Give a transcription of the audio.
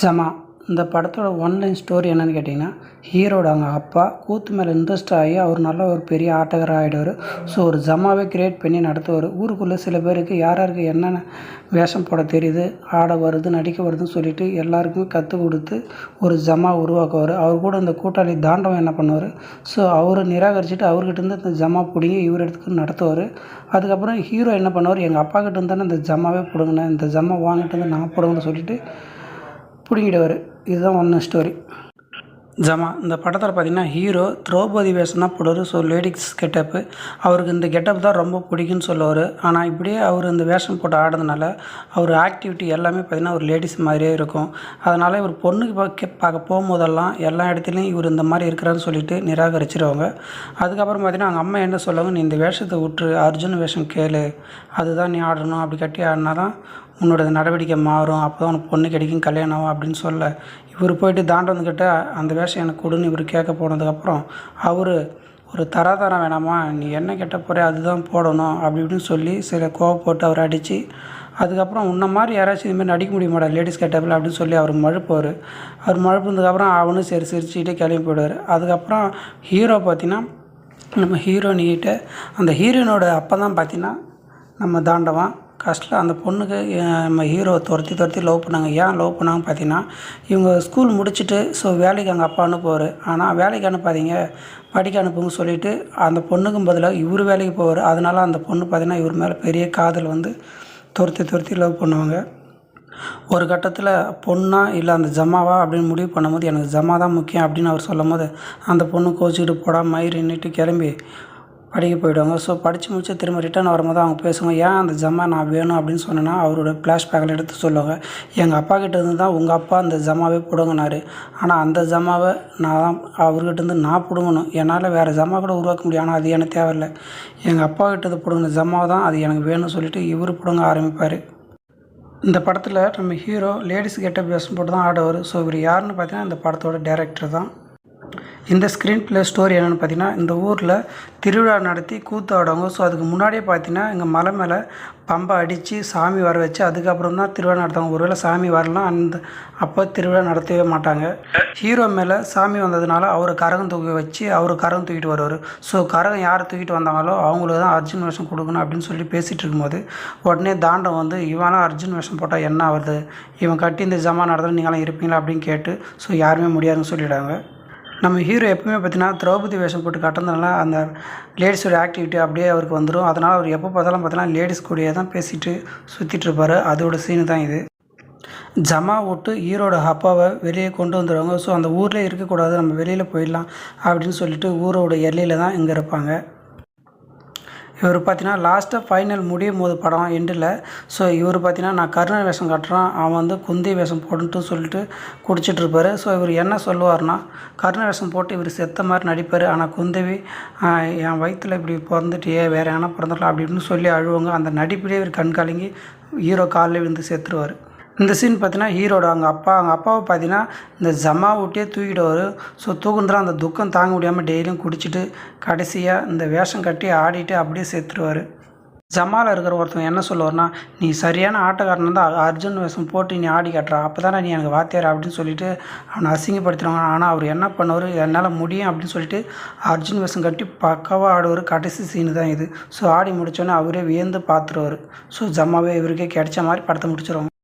ஜமா இந்த படத்தோட one line story என்னென்னு கேட்டிங்கன்னா, ஹீரோட அவங்க அப்பா கூத்து மேலே இன்ட்ரெஸ்ட் ஆகி அவர் நல்ல ஒரு பெரிய ஆட்டக்காரர் ஆகிடுவார். ஸோ ஒரு ஜமாவே கிரியேட் பண்ணி நடத்துவார். ஊருக்குள்ளே சில பேருக்கு யார் யாருக்கு என்னென்ன வேஷம் போட தெரியுது, ஆட வருது, நடிக்க வருதுன்னு சொல்லிட்டு எல்லாருக்குமே கற்றுக் கொடுத்து ஒரு ஜமா உருவாக்குவார். அவர் கூட இந்த கூட்டாளி தாண்டவம் என்ன பண்ணுவார், ஸோ அவர் நிராகரிச்சுட்டு அவர்கிட்டருந்து இந்த ஜமா பிடிங்கி இவர் எடுத்துக்கு நடத்துவார். அதுக்கப்புறம் ஹீரோ என்ன பண்ணுவார், எங்கள் அப்பா கிட்ட இருந்தானே இந்த ஜமாவே பிடுங்கினேன், இந்த ஜமா வாங்கிட்டு வந்து நான் பிடுங்கன்னு சொல்லிட்டு பிடுங்கிடுவார். இதுதான் ஒன்று ஸ்டோரி. ஜமா இந்த படத்தில் பார்த்திங்கன்னா ஹீரோ திரௌபதி வேஷம் தான் போடுவார். ஸோ லேடிஸ் கெட்டப்பு அவருக்கு இந்த கெட்டப் தான் ரொம்ப பிடிக்குன்னு சொல்லுவார். ஆனால் இப்படியே அவர் இந்த வேஷம் போட்டு ஆடுறதுனால அவர் ஆக்டிவிட்டி எல்லாமே பார்த்திங்கன்னா ஒரு லேடிஸ் மாதிரியே இருக்கும். அதனால் இவர் பொண்ணுக்கு பார்க்க போகும்போதெல்லாம் எல்லா இடத்துலையும் இவர் இந்த மாதிரி இருக்கிறான்னு சொல்லிட்டு நிராகரிச்சிருவாங்க. அதுக்கப்புறம் பார்த்திங்கன்னா அவங்க அம்மா என்ன சொல்லுவாங்க, நீ இந்த வேஷத்தை விட்டு அர்ஜுன் வேஷம் கேளு, அதுதான் நீ ஆடணும், அப்படி கட்டி ஆடினா தான் உன்னோட நடவடிக்கை மாறும், அப்போ தான் உனக்கு பொண்ணு கிடைக்கும், கல்யாணம் ஆகும் அப்படின்னு சொல்ல இவர் போயிட்டு தாண்டவன்கிட்ட அந்த வேஷம் எனக்கு கொடுன்னு இவர் கேட்க போனதுக்கப்புறம் அவர் ஒரு தராதரம் வேணாமா, நீ என்ன கெட்ட போகிற அதுதான் போடணும் அப்படி இப்படின்னு சொல்லி சில கோவப்பட்டு அவர் அடித்து அதுக்கப்புறம் உன்ன மாதிரி யாராச்சும் இதுமாதிரி நடிக்க முடிய மாட்டார் லேடிஸ் கெட்டப்பில் அப்படின்னு சொல்லி அவர் மழுப்புவார். அவர் மழுப்புனதுக்கப்புறம் அவனும் சரி சிரிச்சுக்கிட்டே கிளம்பி போயிடுவார். அதுக்கப்புறம் ஹீரோ பார்த்திங்கன்னா நம்ம ஹீரோனிக்கிட்ட அந்த ஹீரோயினோட அப்போ தான் பார்த்திங்கன்னா நம்ம தாண்டவன் கஷ்டில் அந்த பொண்ணுக்கு நம்ம ஹீரோ துரத்தி லவ் பண்ணாங்க. ஏன் லவ் பண்ணாங்கன்னு பார்த்தீங்கன்னா, இவங்க ஸ்கூல் முடிச்சுட்டு ஸோ வேலைக்கு அவங்க அப்பா அனுப்புவார். ஆனால் வேலைக்கு அனுப்பாதீங்க, படிக்க அனுப்புங்க சொல்லிவிட்டு அந்த பொண்ணுக்கும் பதிலாக இவர் வேலைக்கு போவார். அதனால் அந்த பொண்ணு பார்த்திங்கன்னா இவர் மேலே பெரிய காதல் வந்து துரத்தி லவ் பண்ணுவாங்க. ஒரு கட்டத்தில் பொண்ணா இல்லை அந்த ஜமாவா அப்படின்னு முடிவு பண்ணும்போது எனக்கு ஜமா தான் முக்கியம் அப்படின்னு அவர் சொல்லும் போது அந்த பொண்ணு கோச்சிக்கிட்டு போடா மயிரின்னுட்டு கிளம்பி படிக்க போயிடுவாங்க. ஸோ படித்து முடிச்சு திரும்ப ரிட்டர்ன் வரும்போது அவங்க பேசுவாங்க, ஏன் அந்த ஜமா நான் வேணும் அப்படின்னு சொன்னேன்னா அவரோட ஃப்ளாஷ்பேக்கில் எடுத்து சொல்லுவாங்க, எங்கள் அப்பா கிட்டேருந்து தான் உங்கள் அப்பா அந்த ஜமாவே பிடுங்கினார், ஆனால் அந்த ஜமாவை நான் தான் அவர்கிட்டருந்து நான் பிடுங்கணும், என்னால் வேறு ஜமா கூட உருவாக்க முடியும், ஆனால் அது எனக்கு தேவையில்லை, எங்கள் அப்பா கிட்டது பிடுங்கின ஜமாவை தான் அது எனக்கு வேணும்னு சொல்லிட்டு இவர் பிடுங்க ஆரம்பிப்பார். இந்த படத்தில் நம்ம ஹீரோ லேடிஸ் கெட்டப் வேஷம் போட்டு தான் ஆடுவார். ஸோ இவர் யாருன்னு பார்த்தீங்கன்னா இந்த படத்தோட டைரக்டர் தான். இந்த ஸ்க்ரீன் ப்ளே ஸ்டோரி என்னென்னு பார்த்தீங்கன்னா, இந்த ஊரில் திருவிழா நடத்தி கூத்து ஆடுவாங்க. ஸோ அதுக்கு முன்னாடியே பார்த்தீங்கன்னா எங்கள் மலை மேலே பம்பை அடித்து சாமி வர வச்சு அதுக்கப்புறம் தான் திருவிழா நடத்துவாங்க. ஒருவேளை சாமி வரலாம் அப்போ திருவிழா நடத்தவே மாட்டாங்க. ஹீரோ மேலே சாமி வந்ததுனால அவரை கரகம் தூக்கி வச்சு அவர் கரகம் தூக்கிட்டு வருவார். ஸோ கரகம் யார் தூக்கிட்டு வந்தாங்களோ அவங்களுக்கு தான் அர்ஜுன் வேஷம் கொடுக்கணும் அப்படின்னு சொல்லி பேசிகிட்டு இருக்கும்போது உடனே தாண்டம் வந்து இவனாம் அர்ஜுன் வேஷம் போட்டால் என்ன ஆகுது, இவன் கட்டி இந்த ஜமா நடத்துல நீங்களாம் இருப்பீங்களா அப்படின்னு கேட்டு ஸோ யாருமே முடியாதுன்னு சொல்லிவிடாங்க. நம்ம ஹீரோ எப்பவுமே பார்த்தீங்கன்னா திரௌபதி வேஷம் போட்டு கட்டுறதுனால அந்த லேடிஸோட ஆக்டிவிட்டி அப்படியே அவருக்கு வந்துடும். அதனால் அவர் எப்போ பார்த்தாலும் பார்த்தீங்கன்னா லேடிஸ் கூடயே தான் பேசிட்டு சுற்றிட்டுருப்பார். அதோட சீனு தான் இது. ஜமா விட்டு ஹீரோட அப்பாவை வெளியே கொண்டு வந்துடுவாங்க. ஸோ அந்த ஊரில் இருக்கக்கூடாது, நம்ம வெளியில் போயிடலாம் அப்படின்னு சொல்லிட்டு ஊரோட எல்லையில் தான் இங்கே இருப்பாங்க. இவர் பார்த்தீங்கன்னா லாஸ்ட்டாக ஃபைனல் முடியும் போது படம் எண்டில் ஸோ இவர் பார்த்தீங்கன்னா நான் கர்ணன் வேஷம் கட்டுறான், அவன் வந்து குந்தி வேஷம் போட்டுன்ட்டு சொல்லிட்டு குடிச்சிட்ருப்பார். ஸோ இவர் என்ன சொல்லுவார்னா, கர்ண வேஷம் போட்டு இவர் செத்த மாதிரி நடிப்பார், ஆனால் குந்தவி என் வயிற்றில் இப்படி பிறந்துட்டியே வேறு ஏன்னா பிறந்துடலாம் அப்படி இப்படின்னு சொல்லி அழுவாங்க. அந்த நடிப்பிலே இவர் கண் கலங்கி ஹீரோ காலில் விழுந்து செத்துருவார். இந்த சீன் பார்த்தீங்கன்னா ஹீரோட அவங்க அப்பாவை பார்த்தீங்கன்னா இந்த ஜமா விட்டே தூக்கிடுவார். ஸோ தூக்குனதுல அந்த துக்கம் தாங்க முடியாமல் டெய்லியும் குடிச்சிட்டு கடைசியாக இந்த வேஷம் கட்டி ஆடிட்டு அப்படியே செத்துருவார். ஜமாவில் இருக்கிற ஒருத்தவங்க என்ன சொல்லுவார்னா, நீ சரியான ஆட்டக்காரன் தான் அர்ஜுன் வேஷம் போட்டு நீ ஆடி காட்டுறா, அப்போ தானே நீ எனக்கு வாத்தியார் அப்படின்னு சொல்லிட்டு அவனை அசிங்கப்படுத்துகிறாங்க. ஆனால் அவர் என்ன பண்ணுவார், என்னால் முடியும் அப்படின்னு சொல்லிட்டு அர்ஜுன் வேஷம் கட்டி பக்காவாக ஆடுவார். கடைசி சீனு தான் இது. ஸோ ஆடி முடித்தோடனே அவரே வியந்து பார்த்துருவார். ஸோ ஜமாவே இவருக்கே கிடைச்ச மாதிரி படத்தை முடிச்சிருவாங்க.